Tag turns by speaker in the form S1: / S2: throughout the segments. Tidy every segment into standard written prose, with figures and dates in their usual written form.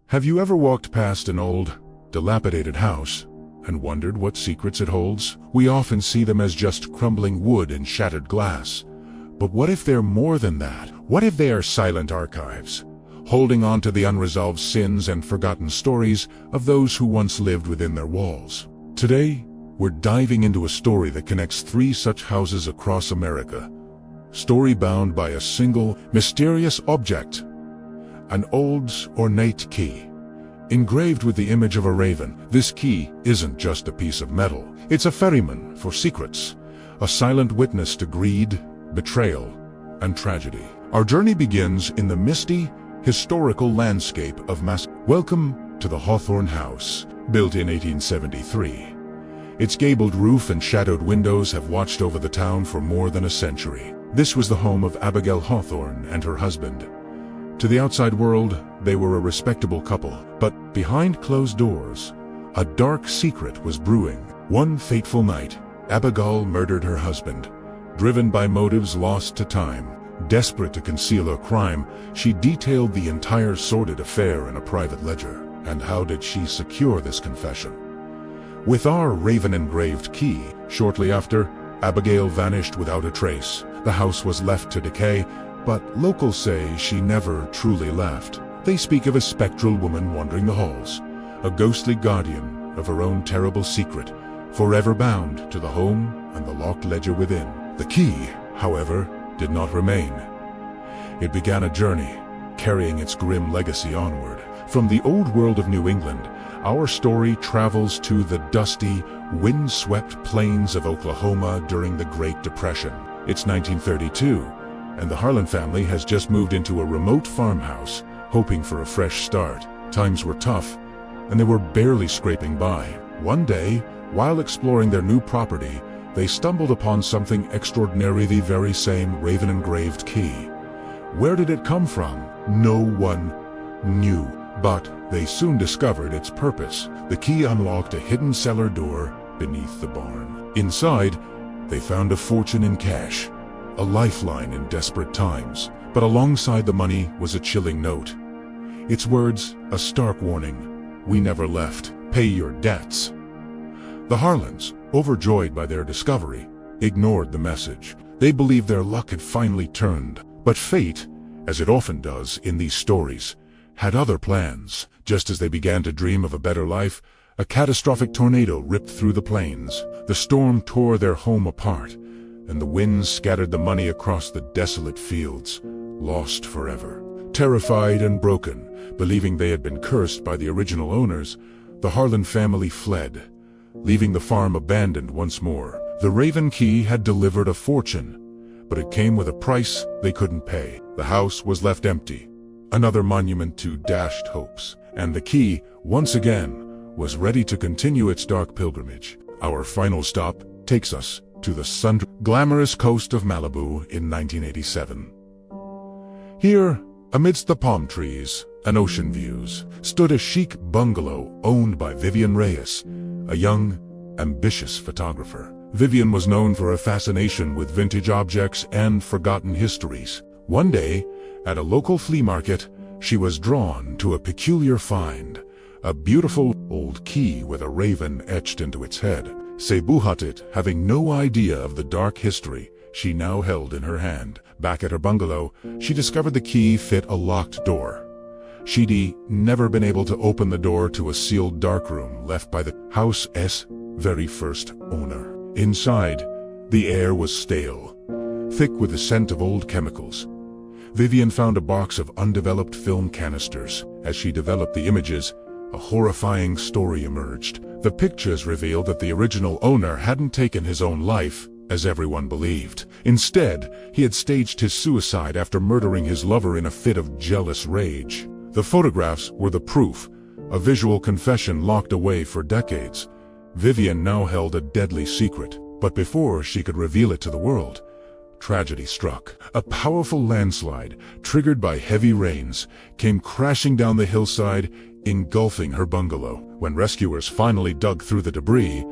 S1: Have you ever walked past an old, dilapidated house and wondered what secrets it holds? We often see them as just crumbling wood and shattered glass. But what if they're more than that? What if they are silent archives, holding on to the unresolved sins and forgotten stories of those who once lived within their walls? Today, we're diving into a story that connects 3 such houses across America. Story bound by a single, mysterious object. An old, ornate key. Engraved with the image of a raven, this key isn't just a piece of metal. It's a ferryman for secrets. A silent witness to greed, betrayal, and tragedy. Our journey begins in the misty, historical landscape of Welcome to the Hawthorne House, built in 1873. Its gabled roof and shadowed windows have watched over the town for more than a century. This was the home of Abigail Hawthorne and her husband. To the outside world, they were a respectable couple, but behind closed doors, a dark secret was brewing. One fateful night, Abigail murdered her husband. Driven by motives lost to time, desperate to conceal her crime, she detailed the entire sordid affair in a private ledger. And how did she secure this confession? With our raven-engraved key, shortly after, Abigail vanished without a trace. The house was left to decay, but locals say she never truly left. They speak of a spectral woman wandering the halls, a ghostly guardian of her own terrible secret, forever bound to the home and the locked ledger within. The key, however, did not remain. It began a journey, carrying its grim legacy onward. From the old world of New England, our story travels to the dusty, wind-swept plains of Oklahoma during the Great Depression. It's 1932, and the Harlan family has just moved into a remote farmhouse, hoping for a fresh start. Times were tough, and they were barely scraping by. One day, while exploring their new property, they stumbled upon something extraordinary, the very same raven-engraved key. Where did it come from? No one knew, but they soon discovered its purpose. The key unlocked a hidden cellar door beneath the barn. Inside, they found a fortune in cash, a lifeline in desperate times. But alongside the money was a chilling note. Its words, a stark warning: we never left. Pay your debts. The Harlans, overjoyed by their discovery, ignored the message. They believed their luck had finally turned. But fate, as it often does in these stories, had other plans. Just as they began to dream of a better life, a catastrophic tornado ripped through the plains. The storm tore their home apart, and the winds scattered the money across the desolate fields, lost forever. Terrified and broken, believing they had been cursed by the original owners, the Harlan family fled, leaving the farm abandoned once more. The Raven Key had delivered a fortune, but it came with a price they couldn't pay. The house was left empty, another monument to dashed hopes, and the key, once again, was ready to continue its dark pilgrimage. Our final stop takes us to the glamorous coast of Malibu in 1987. Here, amidst the palm trees and ocean views, stood a chic bungalow owned by Vivian Reyes, a young, ambitious photographer. Vivian was known for her fascination with vintage objects and forgotten histories. One day, at a local flea market, she was drawn to a peculiar find, a beautiful old key with a raven etched into its head. Sebuhatit, having no idea of the dark history she now held in her hand. Back at her bungalow, she discovered the key fit a locked door. She'd never been able to open the door to a sealed darkroom left by the house's very first owner. Inside, the air was stale, thick with the scent of old chemicals. Vivian found a box of undeveloped film canisters. As she developed the images, a horrifying story emerged. The pictures revealed that the original owner hadn't taken his own life, as everyone believed. Instead, he had staged his suicide after murdering his lover in a fit of jealous rage. The photographs were the proof, a visual confession locked away for decades. Vivian now held a deadly secret, but before she could reveal it to the world, tragedy struck. A powerful landslide, triggered by heavy rains, came crashing down the hillside, engulfing her bungalow. When rescuers finally dug through the debris,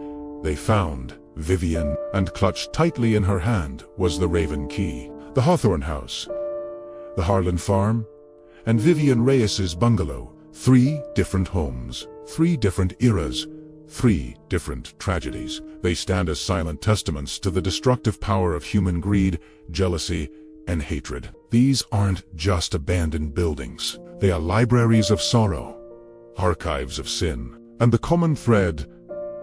S1: they found Vivian, and clutched tightly in her hand was the Raven Key. The Hawthorne House, the Harlan Farm, and Vivian Reyes Bungalow, 3 different homes, 3 different eras, 3 different tragedies. They stand as silent testaments to the destructive power of human greed, jealousy, and hatred. These aren't just abandoned buildings. They are libraries of sorrow, archives of sin. And the common thread,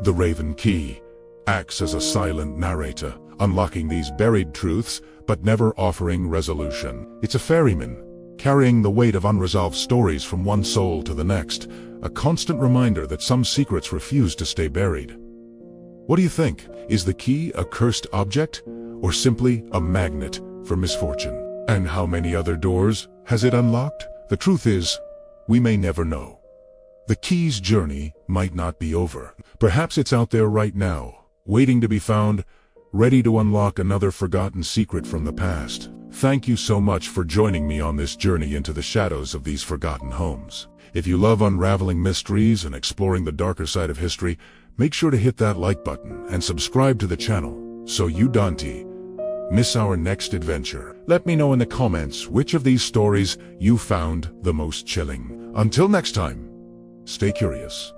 S1: the Raven Key, acts as a silent narrator, unlocking these buried truths, but never offering resolution. It's a ferryman, carrying the weight of unresolved stories from one soul to the next, a constant reminder that some secrets refuse to stay buried. What do you think? Is the key a cursed object, or simply a magnet for misfortune? And how many other doors has it unlocked? The truth is, we may never know. The key's journey might not be over. Perhaps it's out there right now, waiting to be found, ready to unlock another forgotten secret from the past. Thank you so much for joining me on this journey into the shadows of these forgotten homes. If you love unraveling mysteries and exploring the darker side of history, make sure to hit that like button and subscribe to the channel so you don't miss our next adventure. Let me know in the comments which of these stories you found the most chilling. Until next time, stay curious.